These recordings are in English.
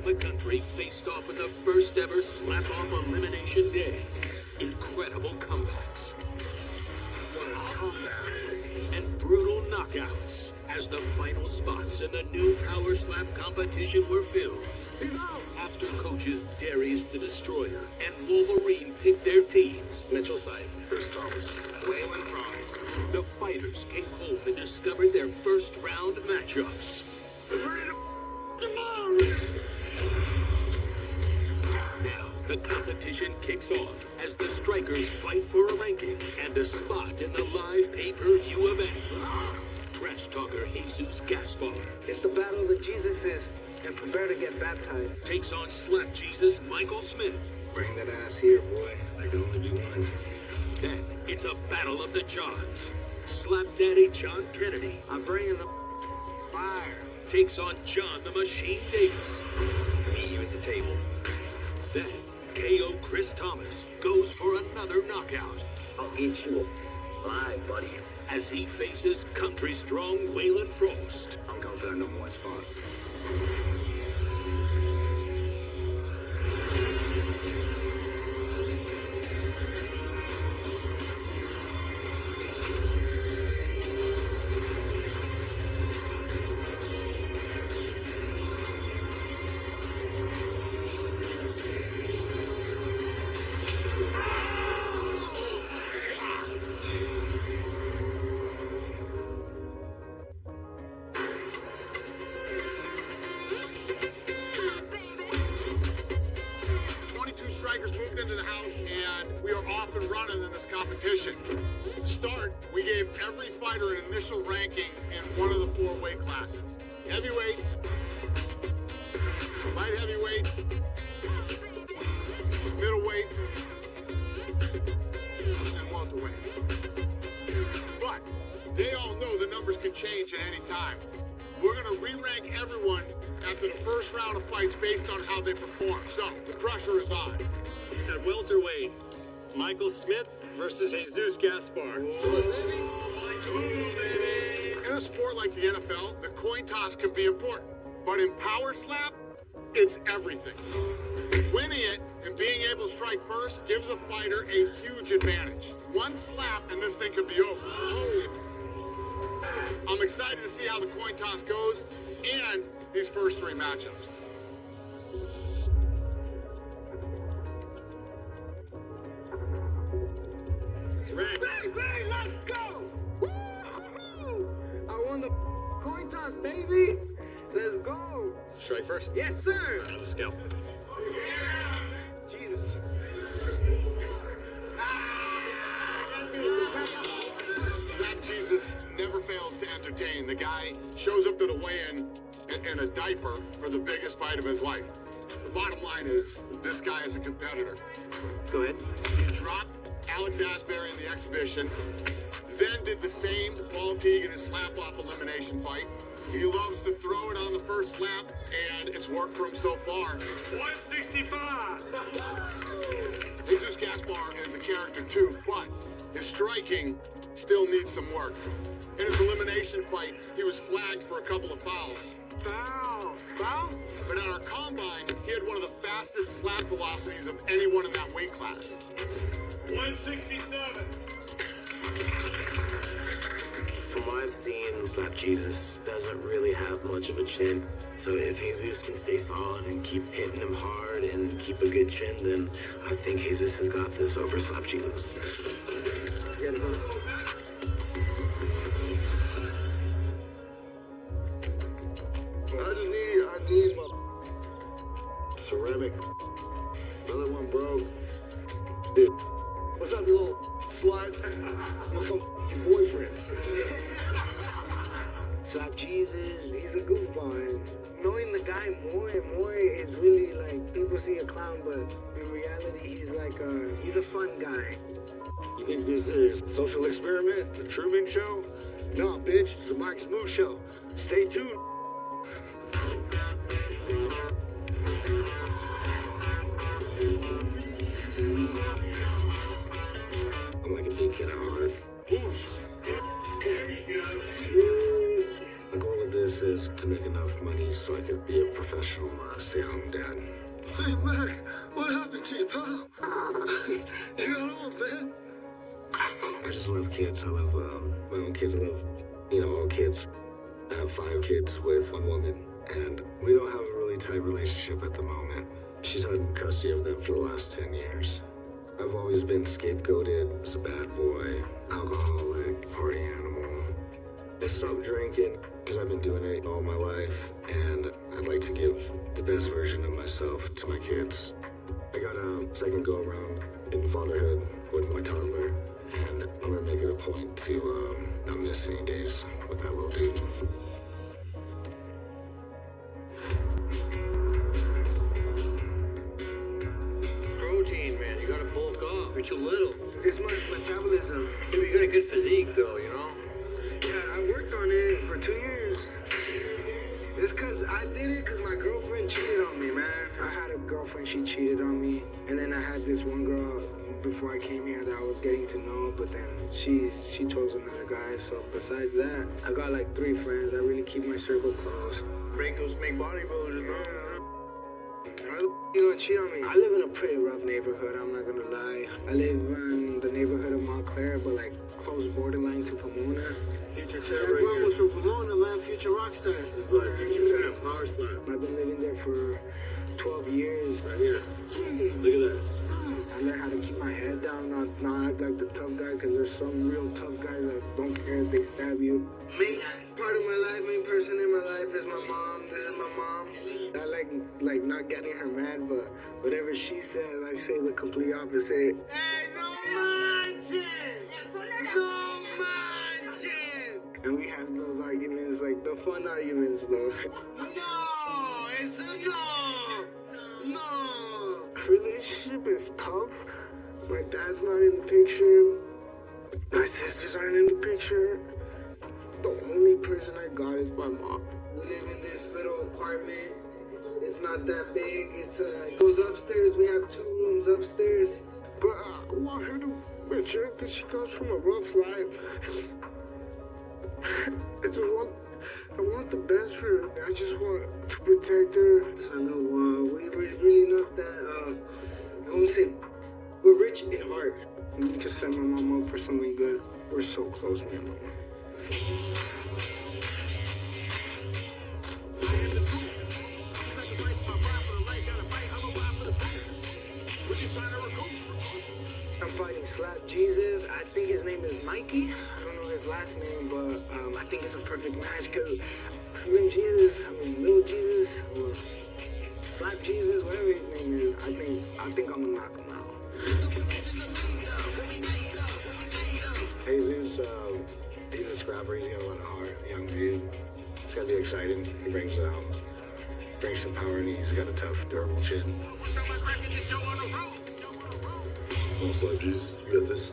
around the country faced off in the first ever Slap-Off Elimination Day. Incredible comebacks. What a comeback. And brutal knockouts as the final spots in the new Power Slap competition were filled. After coaches Darius the Destroyer and Wolverine picked their teams, Mitchell Syed, Chris Thomas, Waylon Franz, the fighters came home and discovered their first round matchups. Now, the competition kicks off as the strikers fight for a ranking and a spot in the live pay-per-view event. Trash talker Jesus Gaspar It's the battle of the Jesuses, and prepare to get baptized. takes on Slap Jesus Michael Smith. bring that ass here, boy. There can only be one. Then it's a battle of the Johns. Slap Daddy John Kennedy I'm bringing the fire. takes on John the Machine Davis. Meet you at the table. Then KO Chris Thomas goes for another knockout I'll eat you alive, buddy. as he faces country strong Waylon Frost. I'm going for that number one spot. Moved into the house and we are off and running in this competition. To start, we gave every fighter an initial ranking in one of the 4 weight classes. Heavyweight, light heavyweight, middleweight, and welterweight. But they all know the numbers can change at any time. We're going to re-rank everyone after the first round of fights based on how they perform. So, the pressure is on. At welterweight, Michael Smith versus Jesus Gaspar. In a sport like the NFL, the coin toss can be important. But in Power Slap, it's everything. Winning it and being able to strike first gives a fighter a huge advantage. One slap and this thing could be over. I'm excited to see how the coin toss goes and these first 3 matchups. Baby, let's go! Woo-hoo! I won the coin toss, baby! Let's go! Strike first? Yes, sir! Let's go. Jesus. Slap Jesus never fails to entertain. The guy shows up to the weigh-in in a diaper for the biggest fight of his life. The bottom line is, this guy is a competitor. Go ahead. He dropped Alex Asbury in the exhibition, then did the same to Paul Teague in his slap-off elimination fight. He loves to throw it on the first slap, and it's worked for him so far. 165! Jesus Gaspar is a character too, but his striking still needs some work. In his elimination fight, he was flagged for a couple of fouls. Foul! Foul? But at our combine, he had one of the fastest slap velocities of anyone in that weight class. 167! From what I've seen, Slap Jesus doesn't really have much of a chin. So if Jesus can stay solid and keep hitting him hard and keep a good chin, then I think Jesus has got this over Slap Jesus. Get him. I need my Ceramic. Another one broke. dude. What's up, you little slut? What's up, your boyfriend? Slap Jesus, he's a goofball. Knowing the guy more and more, it's really like people see a clown, but in reality, he's a fun guy. You think this is a social experiment? The Truman Show? No, bitch. It's the Mike Smooth Show. Stay tuned. I'm like a big kid at heart. The goal of this is to make enough money just so I could be a professional stay-at-home dad. Hey, Mac, what happened to you, pal? You got old, man. I just love kids. I love my own kids. I love, all kids. I have 5 kids with 1 woman, and we don't have a really tight relationship at the moment. She's had custody of them for the last 10 years. I've always been scapegoated as a bad boy, alcoholic, party animal. I stopped drinking because I've been doing it all my life, and I'd like to give the best version of myself to my kids. I got a second go around in fatherhood with my toddler, and I'm gonna make it a point to not miss any days with that little dude. Protein, man. You gotta bulk up. You're too little. It's my metabolism. Yeah, you got a good physique, though, you know? Yeah, I worked on it for 2 years. It's cause I did it cause my girlfriend cheated on me, man. I had a girlfriend, she cheated on me. And then I had this one girl before I came here that I was getting to know, but then she chose another guy. So besides that, I got like 3 friends. I really keep my circle close. Breakers make bodybuilders, bro. Why the you gonna cheat on me? I live in a pretty rough neighborhood, I'm not gonna lie. I live in the neighborhood of Montclair, but like close borderline to Pomona. Future champ right here. From Pomona, man. Future rockstar. This is like future champ, power slam. I've been living there for 12 years. Right here. Look at that. I learned how to keep my head down, not act like the tough guy, because there's some real tough guys that don't care if they stab you. Main part of my life, main person in my life is my mom. This is my mom. I like not getting her mad, but whatever she says, I say the complete opposite. Hey, no manches! No manches! And we have those arguments, like the fun arguments, though. No! It's a no! No! Relationship is tough. My dad's not in the picture. My sisters aren't in the picture. The only person I got is my mom. We live in this little apartment. It's not that big. It goes upstairs. We have 2 rooms upstairs. But I want her to mature because she comes from a rough life. I want the best for her. I just want to protect her. So we're really not that, I won't say, we're rich in heart. We can set my mom up for something good. We're so close, me and mama. I'm fighting Slap Jesus. I think his name is Mikey. I don't know his last name, but I think it's a perfect match because Slim Jesus, Little Jesus, or Slap Jesus, whatever his name is. I think I'm gonna knock him out. Jesus, he's a scrapper. He's got a lot of heart. Young dude. It's gotta be exciting. He brings some power, and he's got a tough, durable chin. Almost like Jesus, you got this.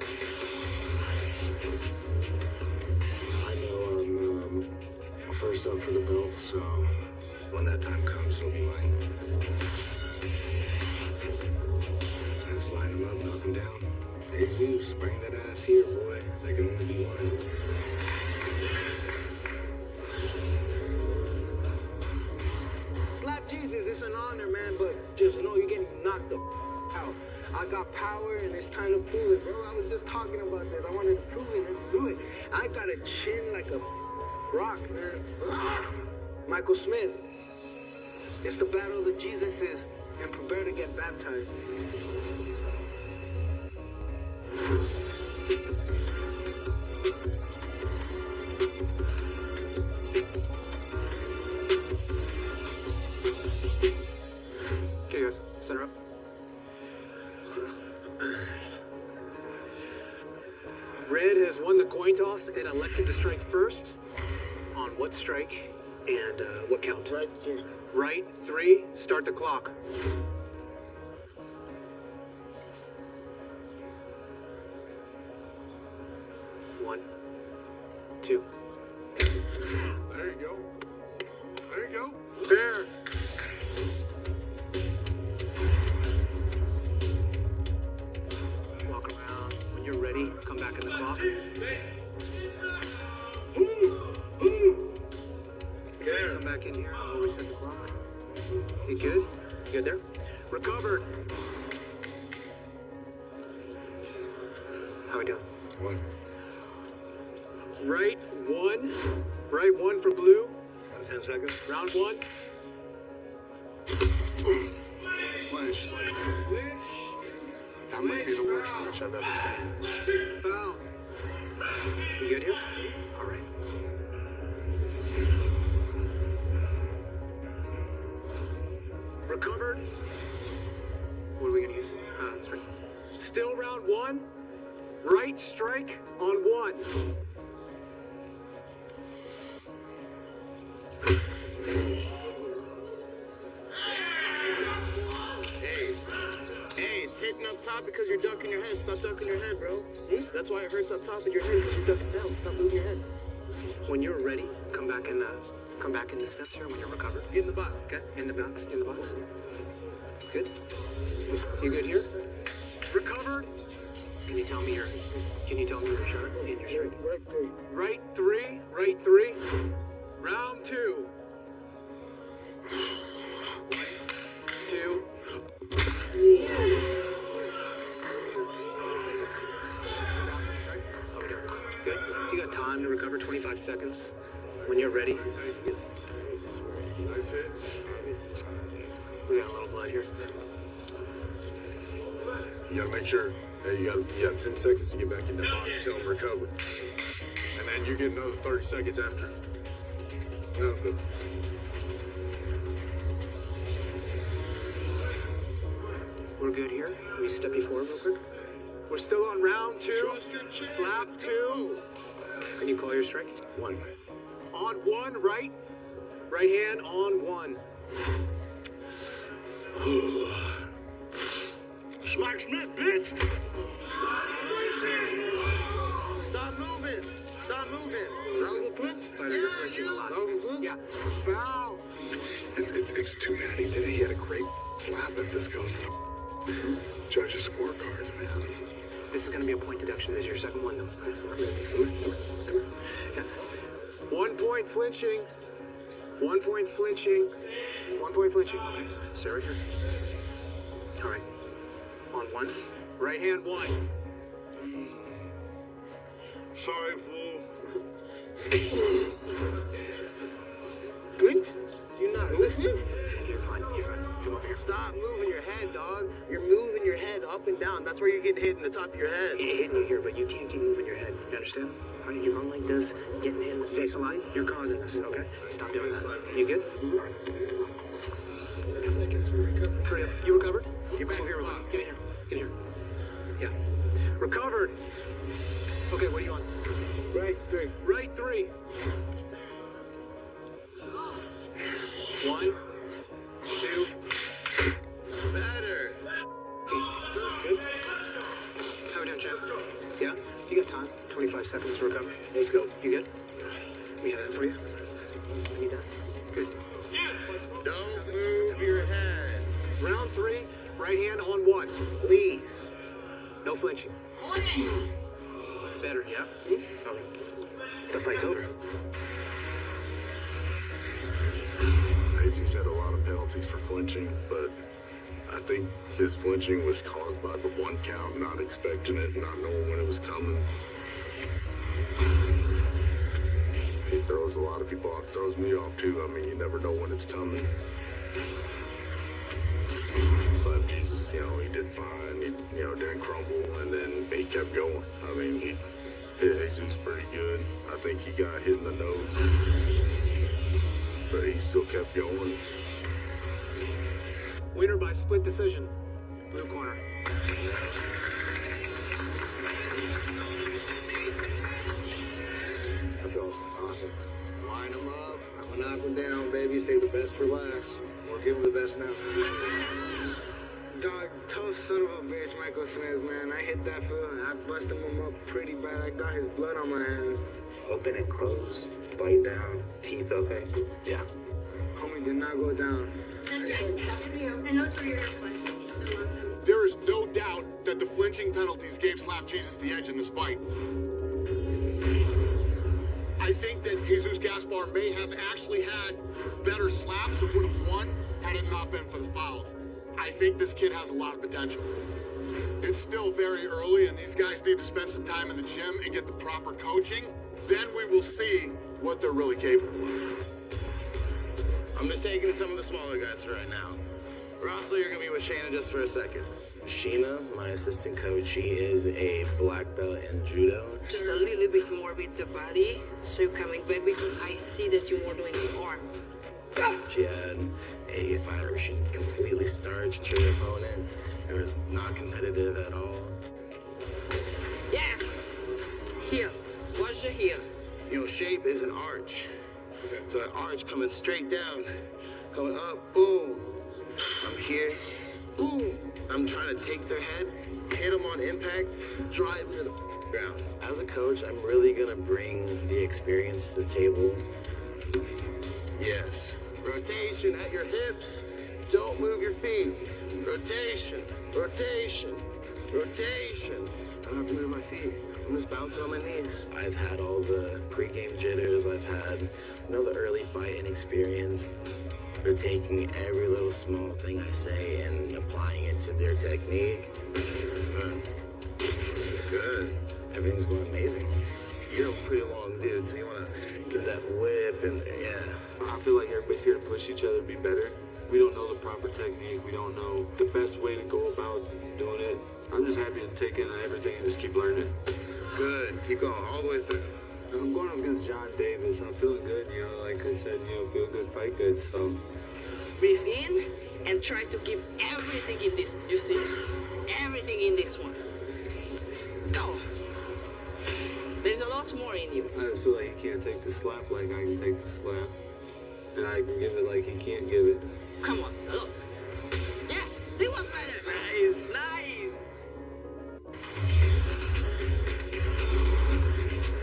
I know I'm first up for the belt, so when that time comes, it'll be mine. Let's line him up, knock him down. Jesus, bring that ass here, boy. There can only be one. Slap Jesus, it's an honor, man, but just know you're getting knocked the out. I got power and it's time to prove it, bro. I was just talking about this. I wanted to prove it. Let's do it. I got a chin like a rock, man. Michael Smith. It's the battle of the Jesuses, and prepare to get baptized. Okay, guys, center up. Red has won the coin toss and elected to strike first. On what strike and what count? Right here. Right, 3, start the clock. One, 2. There you go. There you go. Fair. Walk around. When you're ready, come back in the clock. Okay, come back back in here. I'll reset the clock. You good? You good there? Recovered. How we doing? What? Right one. Right one for blue. 10 seconds. Round one. Flinch. That might be the worst flinch I've ever seen. Foul. You good here? All right. Recovered. What are we gonna use? Strike. Still round one. Right strike on one. Hey, it's hitting up top because you're ducking your head. Stop ducking your head, bro. That's why it hurts up top of your head because you're ducking down. Stop moving your head. When you're ready, come back in the steps here when you're recovered. Get in the box. Okay, in the box. Good. You good here? Recovered. Can you tell me your shot and your strike? Right three. Right three. Round two. 2. Good. You got time to recover 25 seconds. When you're ready. Nice hit. We got a little blood here. You gotta make sure. Hey, you got 10 seconds to get back in the box till I'm recovered. And then you get another 30 seconds after. Okay. We're good here. Let me step you forward real quick. We're still on round 2. Trust your chin. Slap Let's 2. Can you call your strike? 1. On 1, right. Right hand on 1. Smack Smith, bitch! Stop moving. Stop moving. Logan Cliff? You're flinching a lot. Logan Cliff? Yeah. Foul. It's too bad he did it. He had a great slap if this goes to the judges' scorecards, man. This is going to be a point deduction. This is your second one, though. Yeah. 1 point flinching. 1 point flinching. 1 point flinching. Okay. Stay right here. All right. On 1. Right hand 1. Sorry, fool. Good? You're not listening? You're fine. Come over here. Stop moving your head, dog. You're moving your head up and down. That's where you're getting hit in the top of your head. It's hitting you here, but you can't keep moving your head. You understand? All right, you run like this, getting hit in the face a lot. You're causing this, okay? Stop doing that. You good? Hurry up. You recovered? Get back Come over in here. the box. Get in here. Get in here. Yeah. Recovered. Okay, what do you want? Right 3. Right 3. 1, 2. Better. Good. How we doing, champ? Yeah? You got time. 25 seconds to recover. Let's go. You good? Let me have that for you. I need that. Good. Don't move your head. Round 3, right hand on 1. Please. No flinching. Better, yeah? Okay. The fight's over. Jesus had a lot of penalties for flinching, but I think his flinching was caused by the 1 count, not expecting it, not knowing when it was coming. He throws a lot of people off, throws me off too. I mean, you never know when it's coming. Slap Jesus, he did fine. He, didn't crumble, and then he kept going. I mean, he hit Jesus pretty good. I think he got hit in the nose, but he still kept going. Winner by split decision. Blue corner. That feels awesome. Line them up. I'm gonna knock them down, baby. Save the best for last. Or give them the best now. Dog, tough son of a bitch, Michael Smith, man. I hit that fool and I busted him up pretty bad. I got his blood on my hands. Open and close, bite down, teeth okay? Yeah. Homie did not go down. And those were your requests, if you still want them. There is no doubt that the flinching penalties gave Slap Jesus the edge in this fight. I I think that Jesus Gaspar may have actually had better slaps and would have won had it not been for the fouls. I think this kid has a lot of potential. It's still very early, and these guys need to spend some time in the gym and get the proper coaching. Then we will see what they're really capable of. I'm just taking some of the smaller guys for right now. Russell, you're gonna be with Shayna just for a second. Sheena, my assistant coach, she is a black belt in judo. Just a little bit more with the body, so you're coming back because I see that you're more doing the arm. She had a fight where she completely starched her opponent. It was not competitive at all. Yes! Here. Watch the heel. You know, shape is an arch. So an arch coming straight down, coming up, boom. I'm here, boom. I'm trying to take their head, hit them on impact, drive them to the ground. As a coach, I'm really gonna bring the experience to the table. Yes. Rotation at your hips. Don't move your feet. Rotation, rotation, rotation. I don't have to move my feet. I'm just bouncing on my knees. I've had all the pregame jitters. I've had, the early fighting experience. They're taking every little small thing I say and applying it to their technique. Good. Everything's going amazing. You're a pretty long dude, so you want to get that whip and, yeah. I feel like everybody's here to push each other to be better. We don't know the proper technique. We don't know the best way to go about doing it. I'm just happy to take in everything and just keep learning. Good. Keep going all the way through. I'm going up against John Davis. I'm feeling good, like I said, feel good, fight good, so. Breathe in and try to keep everything in this. You see? Everything in this one. Go. There's a lot more in you. I just feel like he can't take the slap like I can take the slap. And I can give it like he can't give it. Come on, look. Yes, that was better. Nice, nice.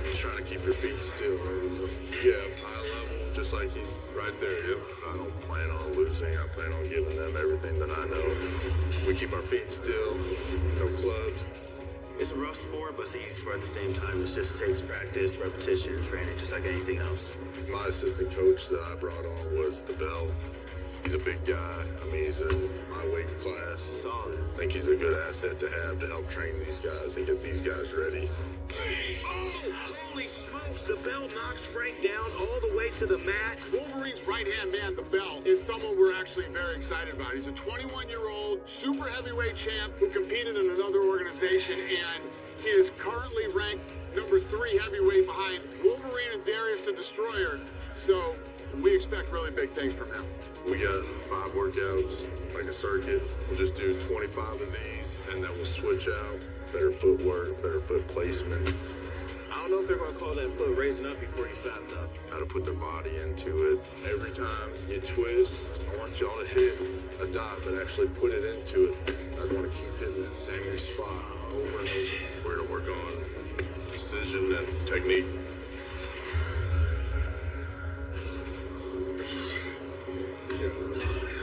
Just trying to keep your feet still, right? Yeah, high level, just like he's right there. Yep. I don't plan on losing. I plan on giving them everything that I know. We keep our feet still, no clubs. It's a rough sport, but it's an easy sport at the same time. It just takes practice, repetition, training, just like anything else. My assistant coach that I brought on was the Bell. He's a big guy. He's in my weight class. Solid. I think he's a good asset to have to help train these guys and get these guys ready. Oh, holy smokes, the Bell knocks Frank down all the way to the mat. Wolverine's right-hand man, the Bell, is someone we're actually very excited about. He's a 21-year-old super heavyweight champ who competed in another organization, and he is currently ranked number 3 heavyweight behind Wolverine and Darius the Destroyer. So we expect really big things from him. We got 5 workouts, like a circuit. We'll just do 25 of these, and then we'll switch out. Better footwork, better foot placement. I don't know if they're going to call that foot raising up before you stopped up. How to put their body into it. Every time you twist, I want y'all to hit a dot, but actually put it into it. I want to keep hitting that same spot over and over. We're going to work on precision and technique.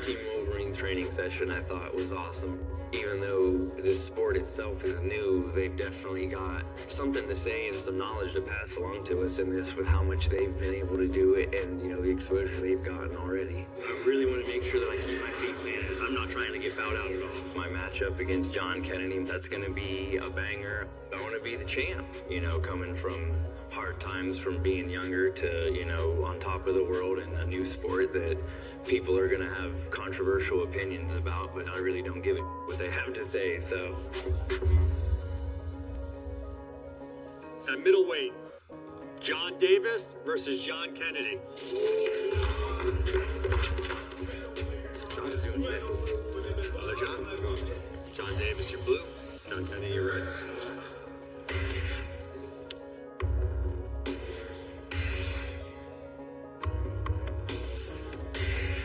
Team Wolverine training session I thought was awesome. Even though the sport itself is new, they've definitely got something to say and some knowledge to pass along to us in this with how much they've been able to do it and, the exposure they've gotten already. I really want to make sure that I keep my feet planted. I'm not trying to get fouled out at all. My matchup against John Kennedy, that's going to be a banger. I want to be the champ, coming from hard times, from being younger to, on top of the world in a new sport that people are going to have controversial opinions about, but I really don't give a what they have to say, so. At middleweight, John Davis versus John Kennedy. John is doing good. Brother John. John Davis, you're blue. John Kennedy, you're red.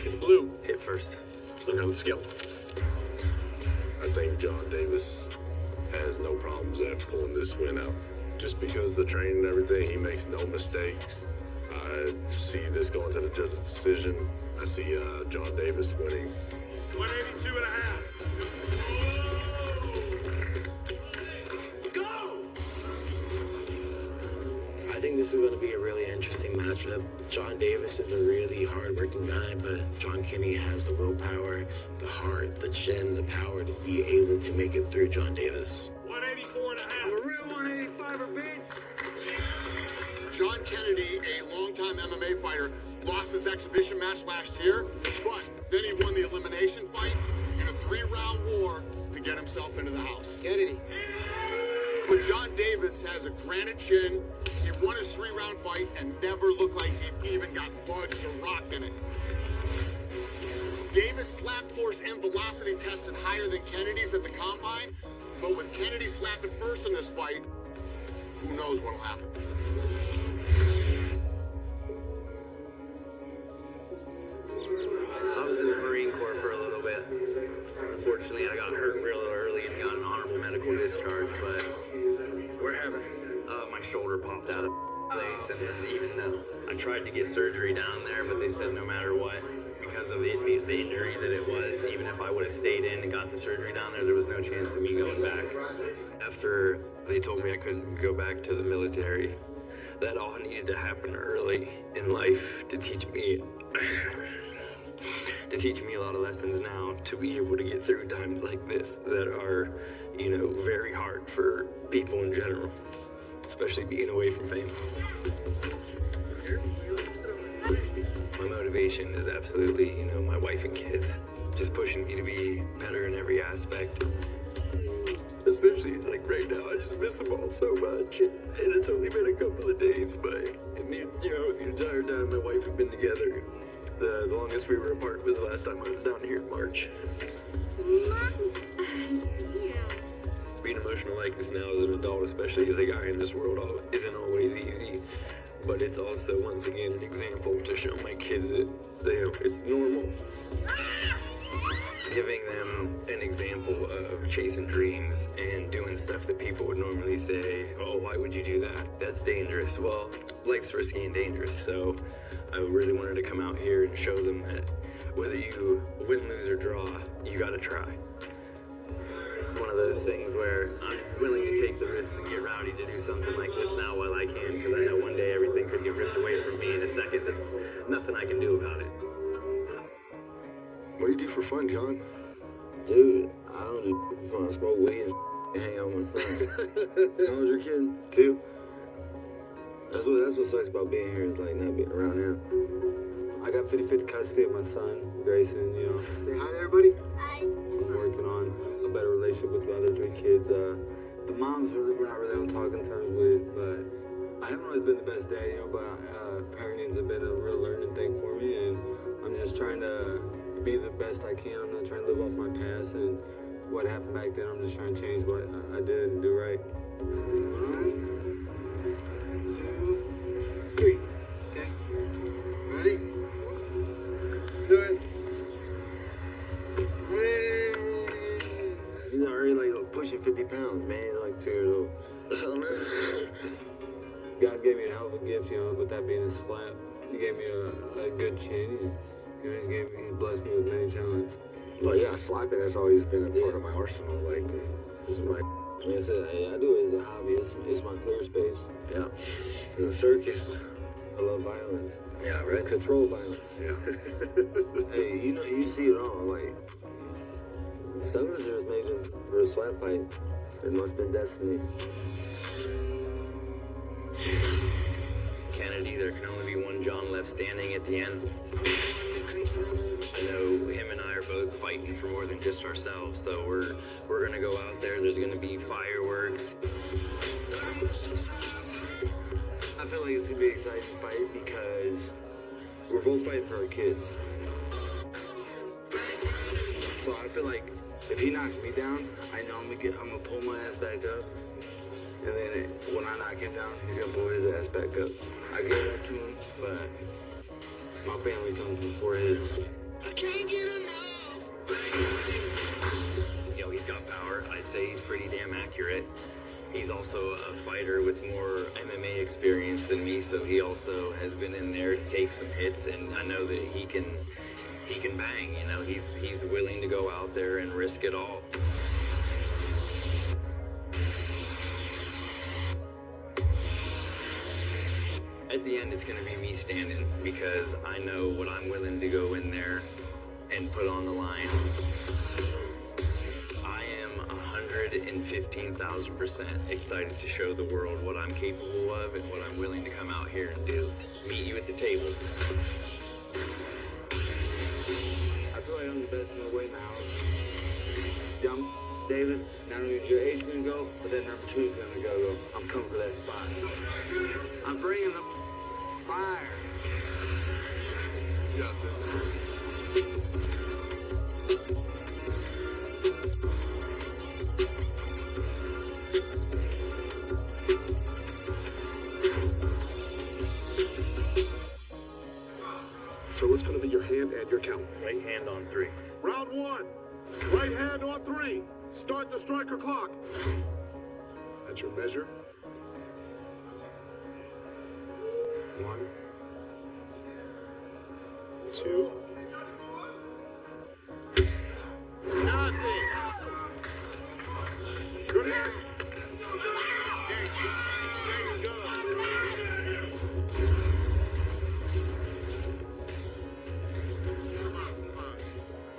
It's blue. Hit first. Look on the scale. I think John Davis has no problems at pulling this win out. Just because of the training and everything, he makes no mistakes. I see this going to the judge's decision. I see John Davis winning. 182 and a half. Let's go! I think this is going to be a really interesting matchup. John Davis is a really hard-working guy, but John Kinney has the willpower, the heart, the chin, the power to be able to make it through John Davis. 184 and a half. I'm a real 185er, beats. John Kennedy, a longtime MMA fighter, lost his exhibition match last year, but then he won the elimination fight in a 3-round war to get himself into the house. Kennedy. But John Davis has a granite chin. He won his 3-round fight and never looked like he even got budged or rocked in it. Davis' slap force and velocity tested higher than Kennedy's at the combine, but with Kennedy slapping first in this fight, who knows what'll happen. I was in the Marine Corps for a little bit. Unfortunately, I got hurt real early and got an honorable medical discharge, but we're having, my shoulder popped out of place, and even though I tried to get surgery down there, but they said no matter what, because of the injury that it was, even if I would have stayed in and got the surgery down there was no chance of me going back. After they told me I couldn't go back to the military, that all needed to happen early in life to teach me a lot of lessons now to be able to get through times like this that are, very hard for people in general, especially being away from family. My motivation is absolutely, my wife and kids, just pushing me to be better in every aspect. Especially like right now, I just miss them all so much, and it's only been a couple of days, but the entire time my wife and been together. The longest we were apart was the last time I was down here in March. Being emotional like this now as an adult, especially as a guy in this world, isn't always easy. But it's also, once again, an example to show my kids that it's normal. Giving them an example of chasing dreams and doing stuff that people would normally say, oh, why would you do that? That's dangerous. Well, life's risky and dangerous, so I really wanted to come out here and show them that whether you win, lose, or draw, you gotta try. It's one of those things where I'm willing to take the risk and get rowdy to do something like this now while I can, because I know one day everything could get ripped away from me in a second. There's nothing I can do about it. What do you do for fun, John? Dude, I don't do fun. I smoke weed and hang out with my son. How old's your kid? 2? That's what sucks about being here, is like not being around him. I got 50-50 custody of my son, Grayson, Say hi to everybody. Hi. I'm working on a better relationship with the other 3 kids. The moms, we're not really on talking terms with, but I haven't always been the best dad, but parenting's been a real learning thing for me, and I'm just trying to be the best I can. I'm not trying to live off my past and what happened back then. I'm just trying to change what I did and do right. 1, 2, 3. Okay. Ready? Do it. He's already like pushing 50 pounds, man. He's like 2 years old. Hell no. God gave me a hell of a gift, with that being a slap. He gave me a good chin. He's blessed me with many talents. But yeah, slapping has always been a part of my arsenal. Like, this is my. Like I said, I do it as a hobby. It's my clear space. Yeah. In the circus. I love violence. Yeah, right. Control violence. Yeah. Hey, you see it all. Like, some of us are just made for a slap fight. It must have been destiny. Kennedy, there can only be one John left standing at the end. I know him and I are both fighting for more than just ourselves, so we're gonna go out there. There's gonna be fireworks. I feel like it's gonna be an exciting fight because we're both fighting for our kids. So I feel like if he knocks me down, I know I'm gonna pull my ass back up. And then when I knock him down, he's gonna pull his ass back up. I give that to him, but my family comes before his. I can't get enough. He's got power. I'd say he's pretty damn accurate. He's also a fighter with more MMA experience than me, so he also has been in there to take some hits, and I know that he can bang. He's willing to go out there and risk it all. At the end, it's going to be me standing because I know what I'm willing to go in there and put on the line. I am 115,000% excited to show the world what I'm capable of and what I'm willing to come out here and do. Meet you at the table. I feel like I'm the best in the weight now. John Davis, not only is your age gonna go, but then number 2's gonna go. I'm coming for that spot. I'm bringing the fire. You got this. So what's going to be your hand and your count? Right hand on 3. Round 1. Right hand on 3. Start the striker clock. That's your measure. 1, 2. Nothing. Good hit.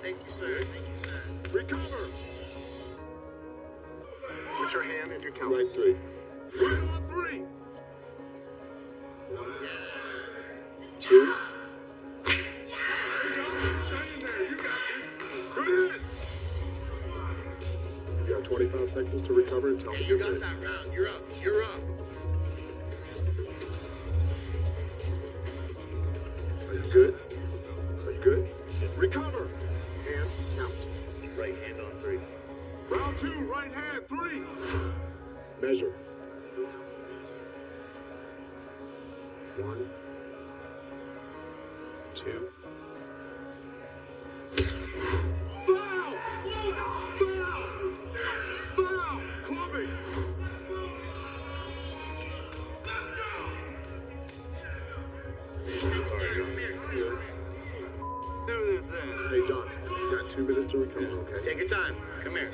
Thank you, sir. Thank you, sir. Recover. What's your hand and your count? Right 3. Right on 3. 2. Good hit. You got 25 seconds to recover and tell me You you're got good. that round. You're up. You're up. So you good? Are you good? Recover. Hand, count. Right hand on 3. Round 2. Right hand 3. Measure. 1, 2. Foul. Foul. Foul. Clubbing. Hey, John, you got 2 minutes to recover, okay? Take your time. Come here.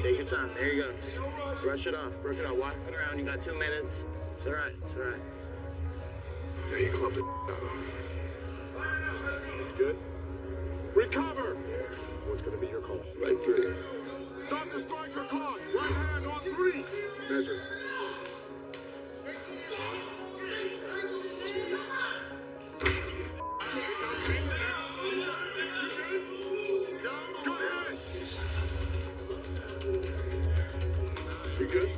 Take your time. There you go. Just brush it off. Brush it off. Walk it around. You got 2 minutes. It's all right. It's all right. Yeah, he clubbed it. Good? Recover. What's going to be your call? Right 3. Start the striker clock. Right hand on 3. Measure. 2. Good hit. You good?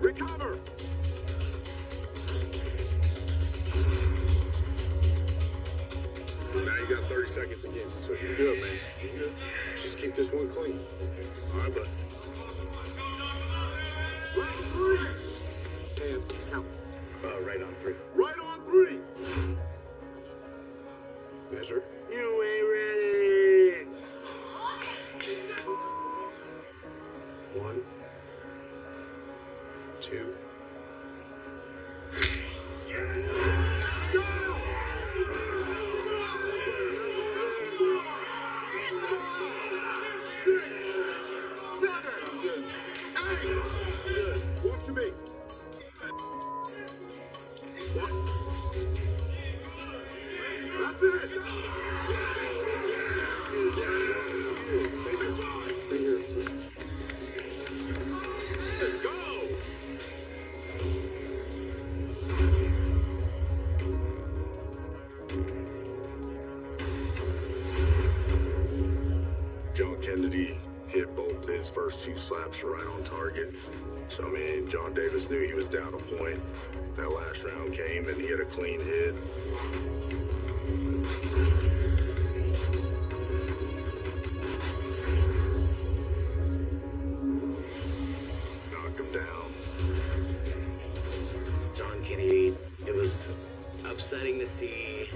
Recover. Now you got 30 seconds again. So you're good, man. You're good. Just keep this one clean. All right, bud. Round 3. Hand, count. Right on 3. Right on 3. Measure. You ain't ready. 1, 2. Walk to me. Walk. That's it. Stay here. Let's go. John Kennedy hit both his first 2 slaps right on target. So, I mean, John Davis knew he was down a point. That last round came and he had a clean hit. Knocked him down. John Kennedy, it was upsetting to see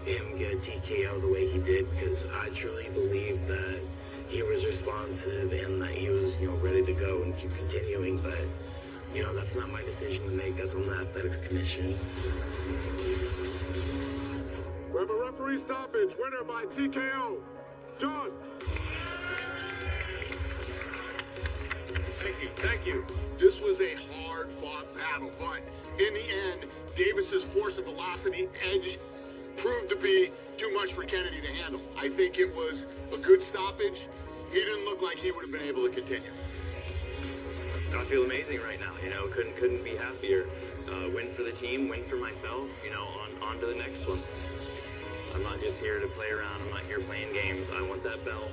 him get a TKO the way he did because I truly believe that he was responsive and that he was, ready to go and keep continuing. But, that's not my decision to make. That's on the Athletics Commission. We have a referee stoppage. Winner by TKO. John. Thank you. This was a hard-fought battle, but in the end, Davis's force and velocity edge proved to be too much for Kennedy to handle. I think it was a good stoppage. He didn't look like he would have been able to continue. I feel amazing right now. Couldn't be happier. Win for the team, win for myself. On to the next one. I'm not just here to play around. I'm not here playing games. I want that belt.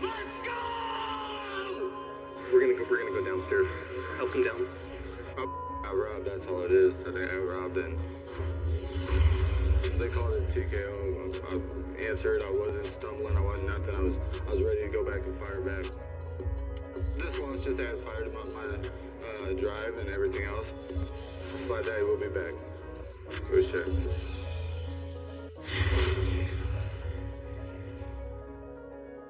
Let's go! We're gonna go downstairs. Help him down. I robbed, that's all it is. I think I robbed it. They called it TKO. I answered, I wasn't stumbling, I wasn't nothing. I was ready to go back and fire back. This one's just as fired my drive and everything else. Slide that, we'll be back. For sure.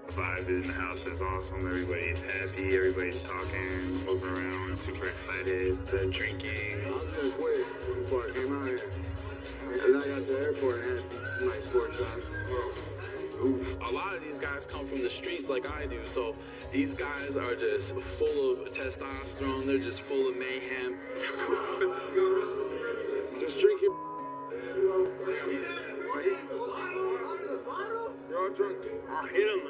Vibe in the house is awesome. Everybody's happy. Everybody's talking, moving around, super excited. The drinking. I was just waiting before I came out here. Because I got to the airport and had my sports on. A lot of these guys come from the streets like I do, so these guys are just full of testosterone. They're just full of mayhem. Just drink it. You're all drunk. Oh, hit him.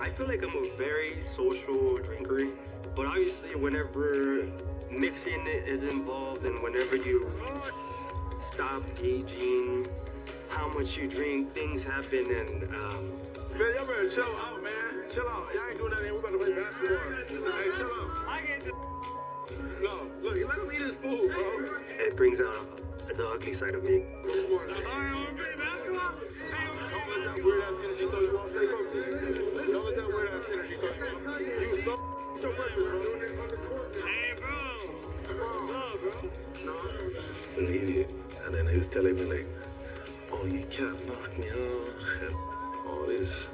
I feel like I'm a very social drinker, but obviously whenever mixing is involved and whenever you stop gauging how much you drink, things happen and Man, y'all better chill out, man. Chill out. Y'all ain't doing nothing. We about to play basketball. Hey, chill out. I can't do... No, look, let him eat his food, bro. it brings out the ugly side of me. Don't let that weird ass energy throw you off. Stay focused. Don't let that weird ass energy throw you off. You so your record, bro. Hey, bro. What's up, bro? No. An idiot. And then he was telling me like, oh, you can't knock me out. And all this.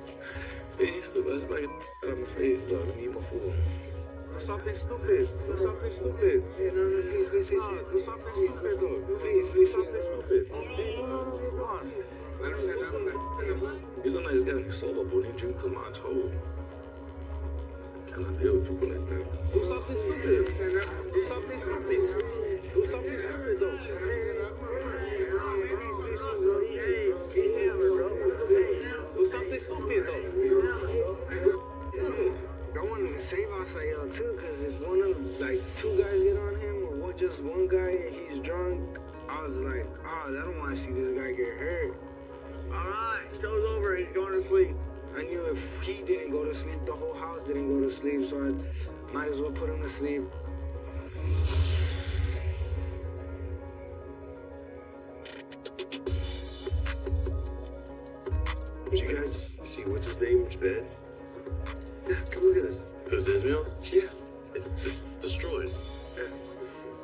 He's the best like out of my face, dog. And you my fool. Do something stupid. Do something stupid. Hey, no, please. Do something stupid, though. Please, do something stupid. Come on. Let him sit down. He's a nice guy. He's sober, but he drinks too much. Oh. Cannot deal with people like that. Do something stupid. Do something stupid. Do something stupid, though. Hey, he's here, bro. Do something stupid, though. I wanted to save Asael too, because if one of two guys get on him or just one guy and he's drunk, I was like, I don't want to see this guy get hurt. Alright, show's over, he's going to sleep. I knew if he didn't go to sleep, the whole house didn't go to sleep, so I might as well put him to sleep. Did you guys see what's his name's bed? Come look at this. Who's Ismail's? Yeah. It's destroyed. Yeah.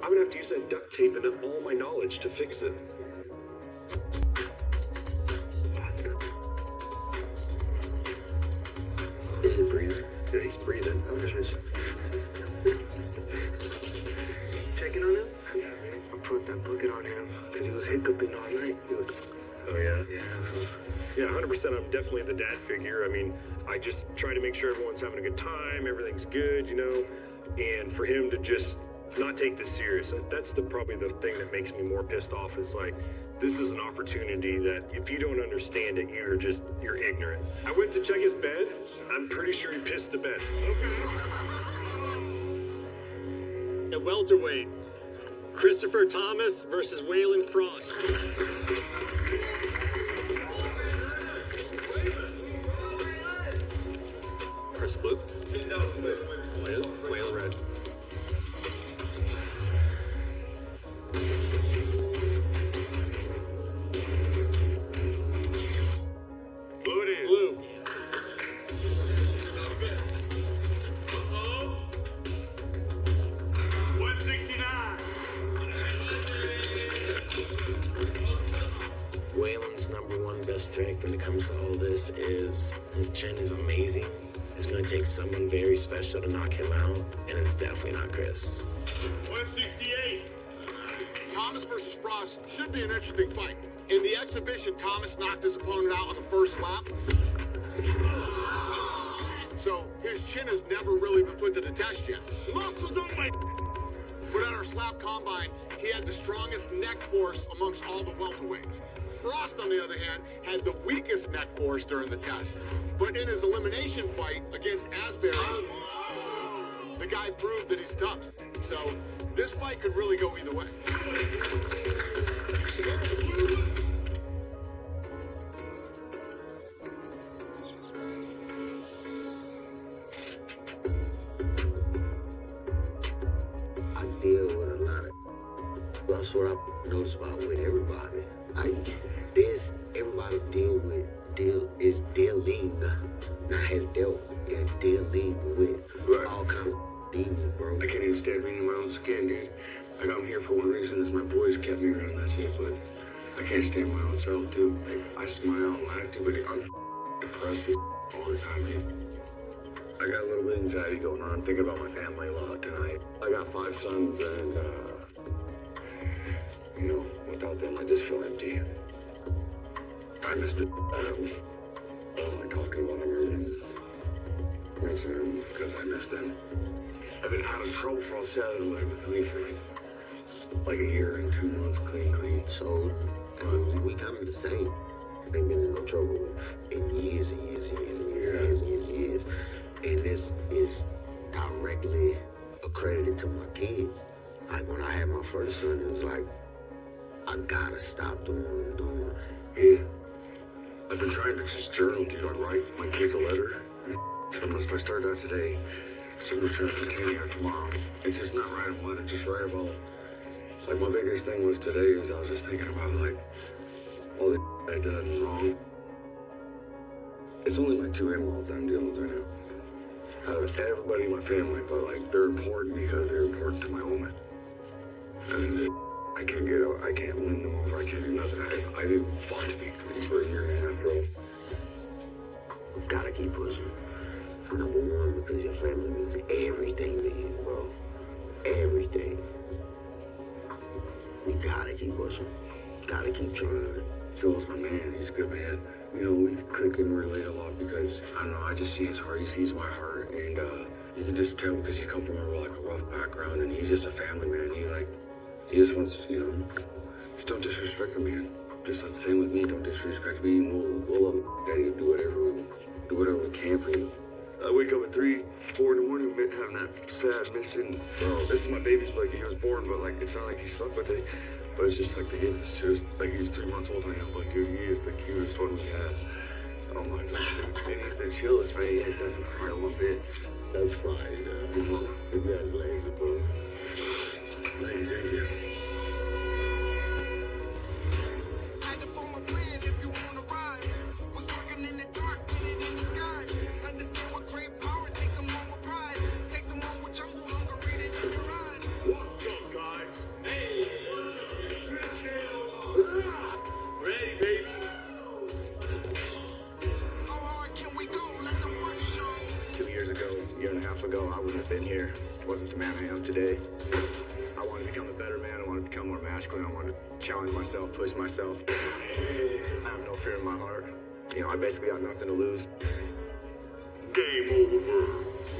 I'm gonna have to use that duct tape and all my knowledge to fix it. Is he breathing? Yeah, he's breathing. Checking on him? I put that bucket on him because he was hiccuping all night. Oh, yeah? Yeah, 100%. I'm definitely the dad figure. I mean, I just try to make sure everyone's having a good time, everything's good, and for him to just not take this serious, that's probably the thing that makes me more pissed off is like, this is an opportunity that if you don't understand it, you're ignorant. I went to check his bed. I'm pretty sure he pissed the bed. At welterweight, Christopher Thomas versus Waylon Frost. Chris Blue. Whale red. Blue it is. Blue. Waylon's number one best strength when it comes to all this is his chin is amazing. It's going to take someone very special to knock him out, and it's definitely not Chris. 168. Thomas versus Frost should be an interesting fight. In the exhibition, Thomas knocked his opponent out on the first lap. So his chin has never really been put to the test yet. Muscle don't wait. But at our slap combine, he had the strongest neck force amongst all the welterweights. Frost, on the other hand, had the weakest neck force during the test. But in his elimination fight against Asbury, the guy proved that he's tough. So this fight could really go either way. I deal with a lot of. That's what I notice about with everybody. Everybody is dealing, not has dealt, is dealing with all kinds of demons, bro. I can't even stand being in my own skin, dude. Like, I'm here for one reason, is my boys kept me around, that's it, but I can't stand my own self, dude. Like, I smile and laugh, dude, but I'm depressed as all the time, man. I got a little bit of anxiety going on. I'm thinking about my family a lot tonight. I got 5 sons, and, you know, without them, I just feel empty. I miss the I don't like talking about them and mentioning them because I miss them. I've been out of trouble for all 7, but I've been clean for like a year and 2 months, clean. So, we kind of the same. Ain't been in no trouble in years and years and years and years and years. And this is directly accredited to my kids. Like, when I had my first son, it was like, I gotta stop doing what I'm doing. Yeah. I've been trying to just journal, dude. I write my kids a letter. So I started that today. So I'm gonna try to continue tomorrow. It's just not writing a letter, just write about. Like, my biggest thing was today is I was just thinking about, like, all the I done wrong. It's only my 2 in-laws that I'm dealing with right now. Out of everybody in my family, but, like, they're important because they're important to my woman. And I can't win them over, I can't do nothing. I didn't fought to be clean for a year and a half, bro. Gotta keep pushing. Number 1, because your family means everything to you, bro. Everything. You gotta keep pushing. Gotta keep trying. Joel's my man, he's a good man. You know, we click and relate a lot because, I don't know, I just see his heart, he sees my heart, and you can just tell because he come from a rough background, and he's just a family man. He just wants, you know, just don't disrespect the man. Just the same with me, don't disrespect me, and we'll love Daddy and do whatever we can for you. I wake up at 3, 4 in the morning having that sad missing, bro, this is my baby's like he was born, but like, it's not like he slept with it. But it's just like the kid is just, like he's 3 months old, I know, but dude, he is the cutest one we have. Oh my God, and he's the chillest, man, he doesn't cry one bit. That's fine, Congratulations, bro. Thank you. Ago, I wouldn't have been here. Wasn't the man I am today. I wanted to become a better man. I wanted to become more masculine. I wanted to challenge myself, push myself. I have no fear in my heart. You know, I basically got nothing to lose. Game over.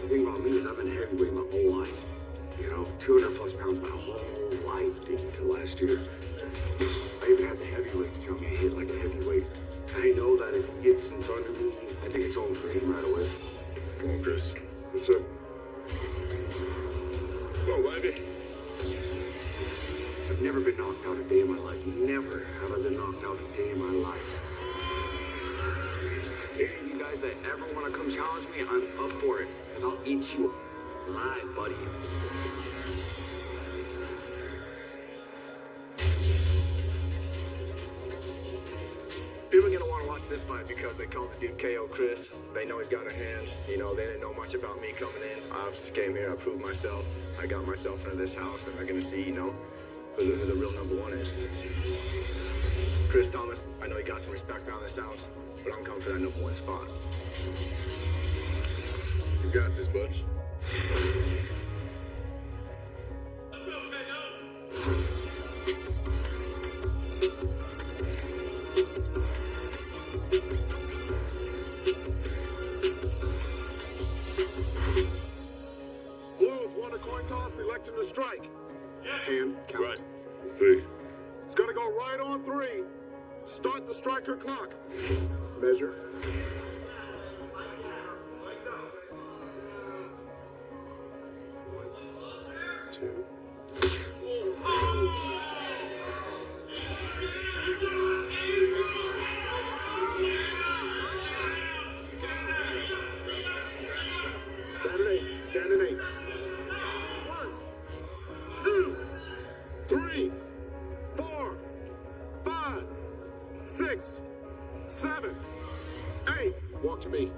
The thing about me is I've been heavyweight my whole life. You know, 200+ pounds my whole life, dude, until last year. I even had the heavyweights tell me I hit like a heavyweight. I know that if he gets in front of me, I think it's over for him right away. Come on, Chris. What's up? Come on, baby. I've never been knocked out a day in my life. Never have I been knocked out a day in my life. If you guys that ever want to come challenge me, I'm up for it. Because I'll eat you alive, buddy. People are gonna want to watch this fight because they call the dude KO Chris. They know he's got a hand. You know, they didn't know much about me coming in. I just came here, I proved myself. I got myself into this house, and they're gonna see, you know, who the real #1 is. Chris Thomas, I know he got some respect around this house, but I'm coming for that #1 spot. You got this, bud. strike. Hand count. Right. 3. It's gonna go right on 3. Start the striker clock. Measure. Two. Stand at 8. Stand at 8. 1, 2, 3, 4, 5, 6, 7, 8. Walk to me.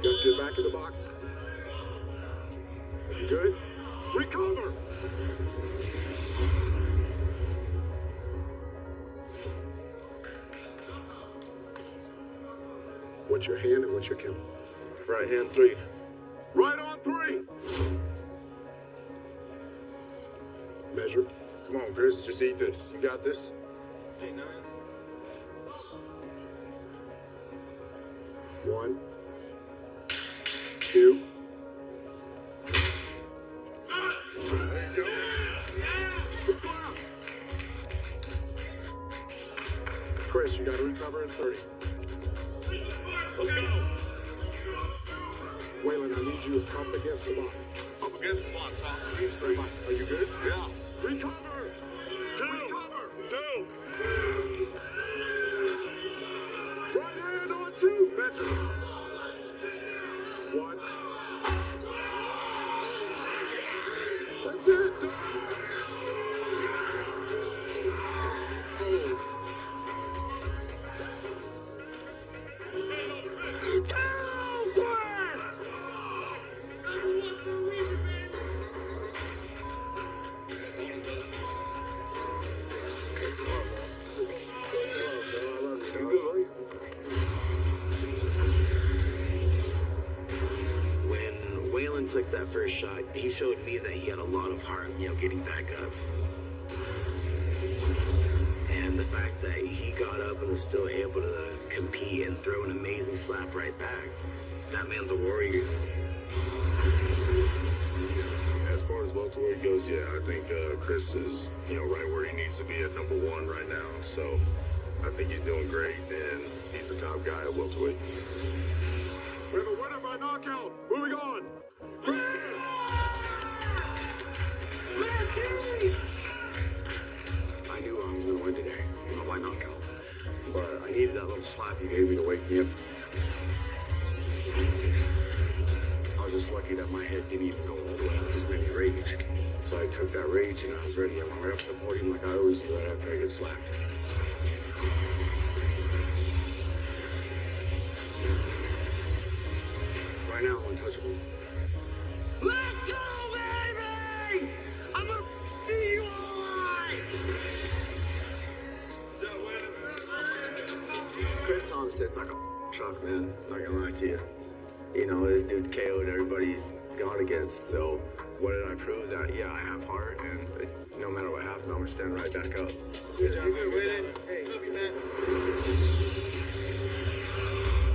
Get back in the box. You good? Recover! What's your hand and what's your count? Right hand 3. Right on 3. Measure. Come on, Chris, just eat this. You got this? Say 9. 1, 2. There you go. Slap. Chris, you got to recover in 30. Let's go. Waylon, I need you up against the box. Up against the box, huh? Against the box. Are you good? Yeah. Recover! 2. Recover! 2. Right hand on 2. Measure. 1. That's it. Chris! When Waylon took that first shot, he showed me that he had a lot of heart, getting back up. And the fact that he got up and was still able to compete and throw an amazing slap right back, that man's a warrior. As far as welterweight goes, yeah, I think Chris is, right where he needs to be at number 1 right now. So I think he's doing great, and he's the top guy at welterweight. We have a winner by knockout. Moving on. Chris! I knew I was going to win today, by knockout. But I needed that little slap you gave me to wake me up. I was just lucky that my head didn't even go all the way out, just made me rage. So I took that rage and I was ready. I went right up to the podium like I always do right after I get slapped. Right now, I'm untouchable. Let's go, baby! I'm gonna see you alive! Chris Thomas tastes like a truck, man. Not gonna lie to you. This dude KO'd everybody he's gone against. So what did I prove? That, yeah, I have heart, and no matter what happens, I'm gonna stand right back up. Good job, Waylon. Hey, love you, man.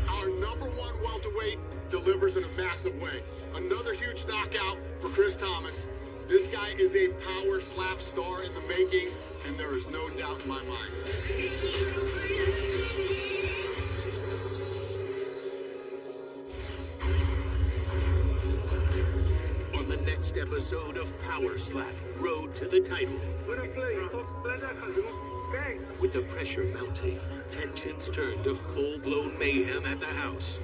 Our number 1 welterweight delivers in a massive way. Another huge knockout for Chris Thomas. This guy is a power slap star in the making, and there is no doubt in my mind. On the next episode of Power Slap, Road to the Title. With the pressure mounting, tensions turn to full-blown mayhem at the house.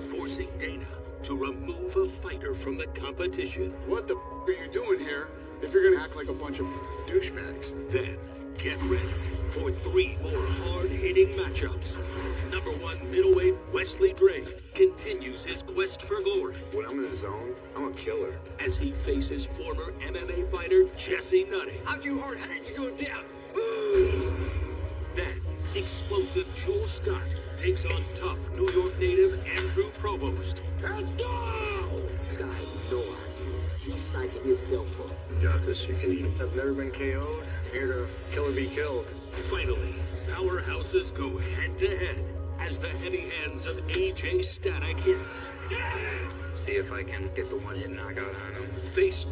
Forcing Dana to remove a fighter from the competition. What the are you doing here if you're gonna act like a bunch of douchebags? Then, get ready for 3 more hard-hitting matchups. Number 1 middleweight Wesley Drake continues his quest for glory. When I'm in the zone, I'm a killer. As he faces former MMA fighter Jesse Nutting. How'd you hard-headed to go down? Then, explosive Joel Scott takes on tough New York native Andrew Provost. Let's go! This guy has no idea. He's psyching himself up. You got this. You can eat him. I've never been KO'd. Here to kill or be killed. Finally, powerhouses go head-to-head as the heavy hands of AJ Static hits. See if I can get the one hit knockout on him. Face